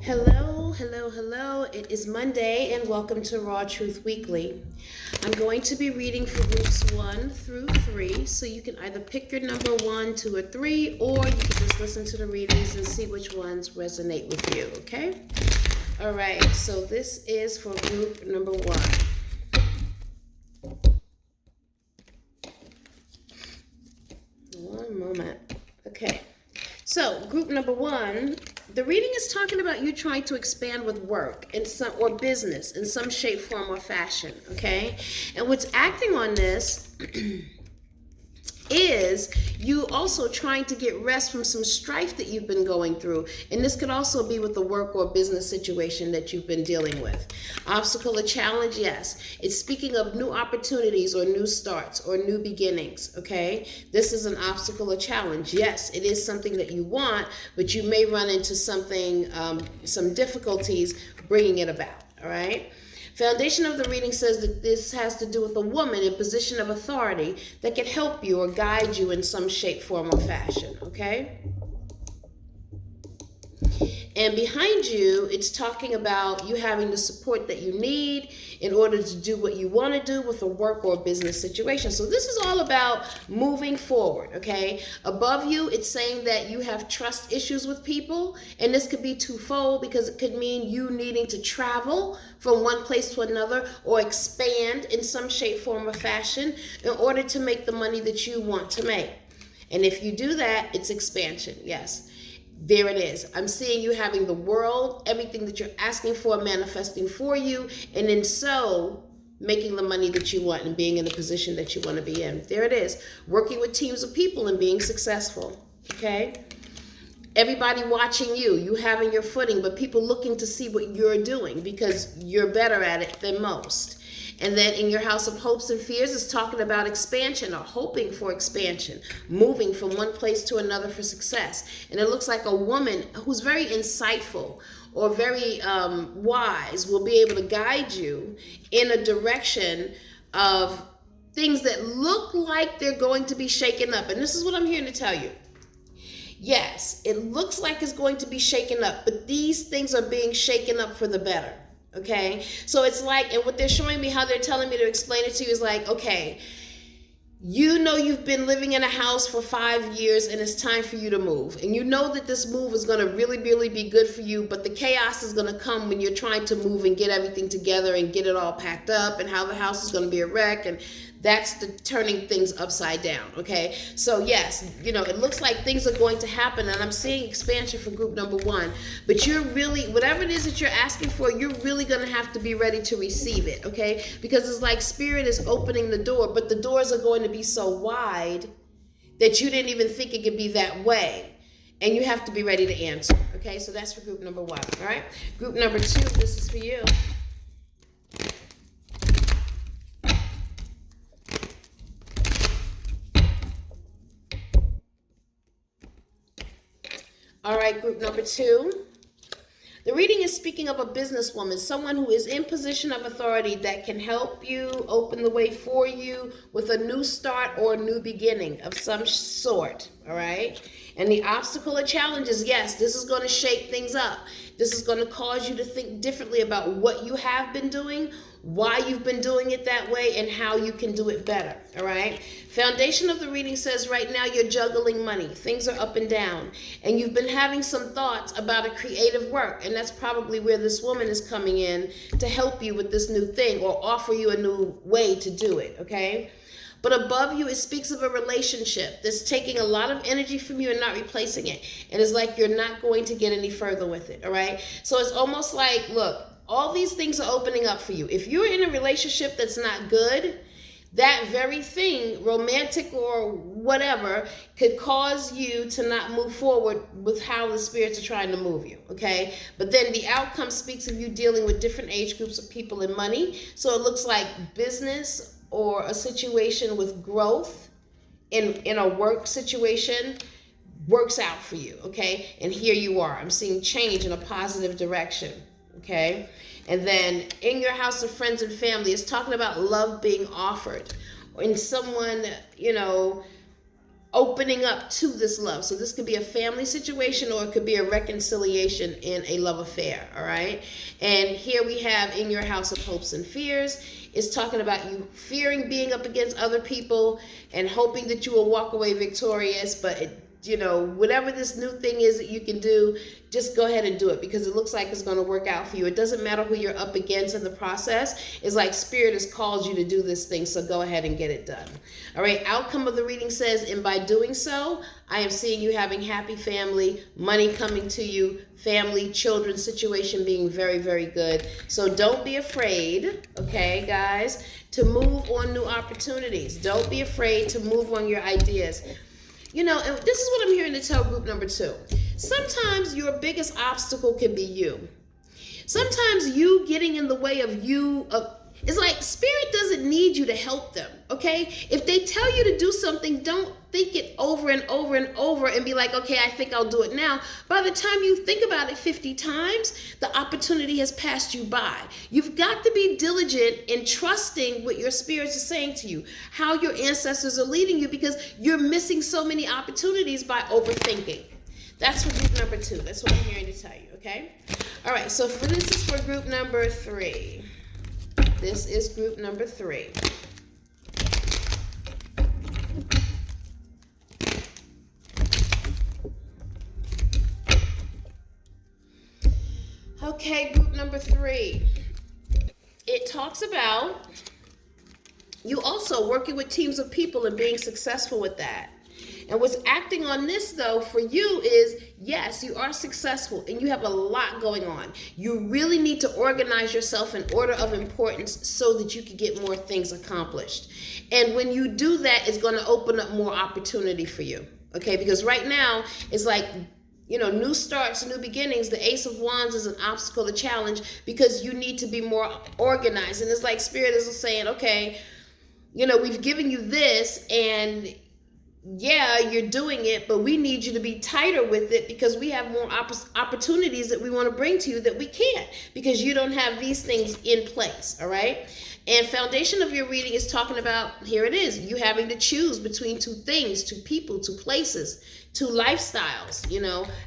Hello, hello, hello. It is Monday and welcome to Raw Truth Weekly. I'm going to be reading for groups 1 through 3, so you can either pick your number 1, 2, or 3, or you can just listen to the readings and see which ones resonate with you, okay? All right, so this is for group number 1. One moment. Okay. So, group number 1, the reading is talking about you trying to expand with work in some or business in some shape, form, or fashion. Okay, and what's acting on this is you also trying to get rest from some strife that you've been going through. And this could also be with the work or business situation that you've been dealing with. Obstacle or challenge, yes. It's speaking of new opportunities or new starts or new beginnings, okay? This is an obstacle or challenge. Yes, it is something that you want, but you may run into something, some difficulties bringing it about, all right? Foundation of the reading says that this has to do with a woman in position of authority that can help you or guide you in some shape, form, or fashion, okay? And behind you, it's talking about you having the support that you need in order to do what you want to do with a work or business situation. So this is all about moving forward, okay? Above you, it's saying that you have trust issues with people, and this could be twofold because it could mean you needing to travel from one place to another or expand in some shape, form, or fashion in order to make the money that you want to make. And if you do that, it's expansion, yes. There it is. I'm seeing you having the world, everything that you're asking for, manifesting for you, and then so making the money that you want and being in the position that you want to be in. There it is. Working with teams of people and being successful. Okay? Everybody watching you, you having your footing, but people looking to see what you're doing because you're better at it than most. And then in your house of hopes and fears is talking about expansion or hoping for expansion, moving from one place to another for success. And it looks like a woman who's very insightful or very wise will be able to guide you in a direction of things that look like they're going to be shaken up. And this is what I'm here to tell you. Yes, it looks like it's going to be shaken up, but these things are being shaken up for the better. Okay, so it's like, and what they're showing me, how they're telling me to explain it to you is like, okay, you know you've been living in a house for 5 years and it's time for you to move. And you know that this move is going to really, really be good for you, but the chaos is going to come when you're trying to move and get everything together and get it all packed up and how the house is going to be a wreck. And that's the turning things upside down, okay? So yes, you know, it looks like things are going to happen, and I'm seeing expansion for group number 1. But you're really, whatever it is that you're asking for, you're really going to have to be ready to receive it, okay? Because it's like Spirit is opening the door, but the doors are going to be so wide that you didn't even think it could be that way. And you have to be ready to answer, okay? So that's for group number 1, all right? Group number 2, this is for you. All right, group number 2. The reading is speaking of a businesswoman, someone who is in position of authority that can help you, open the way for you with a new start or a new beginning of some sort, all right? And the obstacle or challenge is, yes, this is going to shake things up. This is going to cause you to think differently about what you have been doing, why you've been doing it that way, and how you can do it better, all right? Foundation of the reading says right now you're juggling money. Things are up and down, and you've been having some thoughts about a creative work, and that's probably where this woman is coming in to help you with this new thing or offer you a new way to do it, okay? But above you, it speaks of a relationship that's taking a lot of energy from you and not replacing it. And it's like you're not going to get any further with it, all right? So it's almost like, look, all these things are opening up for you. If you're in a relationship that's not good, that very thing, romantic or whatever, could cause you to not move forward with how the spirits are trying to move you, okay? But then the outcome speaks of you dealing with different age groups of people and money. So it looks like business or a situation with growth in a work situation works out for you, okay? And here you are. I'm seeing change in a positive direction, okay? And then in your house of friends and family, it's talking about love being offered. In someone, you know, opening up to this love. So this could be a family situation, or it could be a reconciliation in a love affair, all right? And here we have in your house of hopes and fears, it's talking about you fearing being up against other people and hoping that you will walk away victorious, but whatever this new thing is that you can do, just go ahead and do it, because it looks like it's going to work out for you. It doesn't matter who you're up against in the process. It's like Spirit has called you to do this thing, so go ahead and get it done. All right, outcome of the reading says, and by doing so, I am seeing you having happy family, money coming to you, family, children situation being very, very good. So don't be afraid, okay, guys, to move on new opportunities. Don't be afraid to move on your ideas. And this is what I'm hearing to tell group number 2. Sometimes your biggest obstacle can be you. Sometimes you getting in the way of you. It's like Spirit doesn't need you to help them, okay? If they tell you to do something, don't think it over and over and over and be like, okay, I think I'll do it now. By the time you think about it 50 times, the opportunity has passed you by. You've got to be diligent in trusting what your spirits are saying to you, how your ancestors are leading you, because you're missing so many opportunities by overthinking. That's for group number 2. That's what I'm hearing to tell you, okay? All right, so this is for group number 3. This is group number 3. Okay, group number 3. It talks about you also working with teams of people and being successful with that. And what's acting on this, though, for you is, yes, you are successful and you have a lot going on. You really need to organize yourself in order of importance so that you can get more things accomplished. And when you do that, it's going to open up more opportunity for you, okay? Because right now, it's like, new starts, new beginnings. The Ace of Wands is an obstacle, a challenge, because you need to be more organized. And it's like Spirit is saying, okay, we've given you this, and yeah, you're doing it, but we need you to be tighter with it, because we have more opportunities that we want to bring to you that we can't, because you don't have these things in place, all right? And foundation of your reading is talking about, here it is, you having to choose between 2 things, 2 people, 2 places, 2 lifestyles,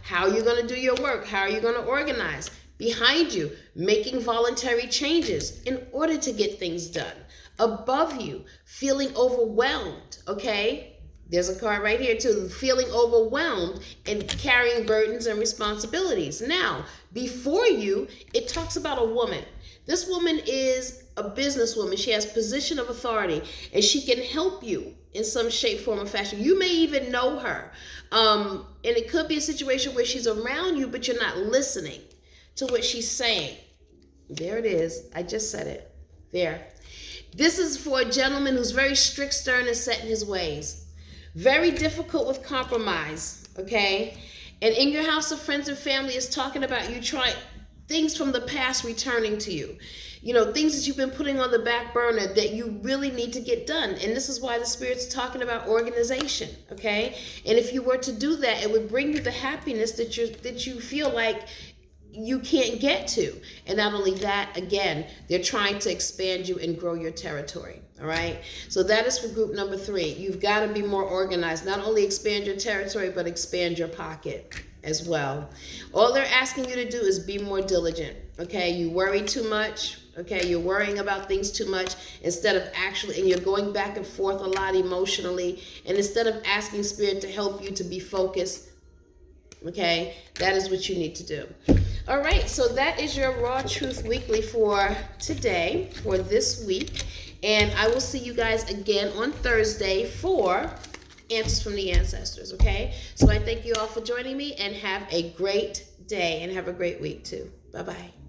how you're going to do your work, how are you going to organize. Behind you, making voluntary changes in order to get things done. Above you, feeling overwhelmed, okay? There's a card right here too, feeling overwhelmed and carrying burdens and responsibilities. Now, before you, it talks about a woman. This woman is a businesswoman. She has position of authority, and she can help you in some shape, form, or fashion. You may even know her. And it could be a situation where she's around you, but you're not listening to what she's saying. There it is. I just said it. There. This is for a gentleman who's very strict, stern, and set in his ways. Very difficult with compromise, okay? And in your house of friends and family is talking about you trying things from the past returning to you. Things that you've been putting on the back burner that you really need to get done. And this is why the Spirit's talking about organization, okay? And if you were to do that, it would bring you the happiness that you feel like you can't get to. And not only that, again, they're trying to expand you and grow your territory. All right. So that is for group number 3. You've got to be more organized. Not only expand your territory, but expand your pocket as well. All they're asking you to do is be more diligent. Okay. You worry too much. Okay. You're worrying about things too much instead of and you're going back and forth a lot emotionally. And instead of asking Spirit to help you to be focused, okay, that is what you need to do. All right. So that is your Raw Truth Weekly for today, for this week. And I will see you guys again on Thursday for Answers from the Ancestors, okay? So I thank you all for joining me, and have a great day, and have a great week too. Bye-bye.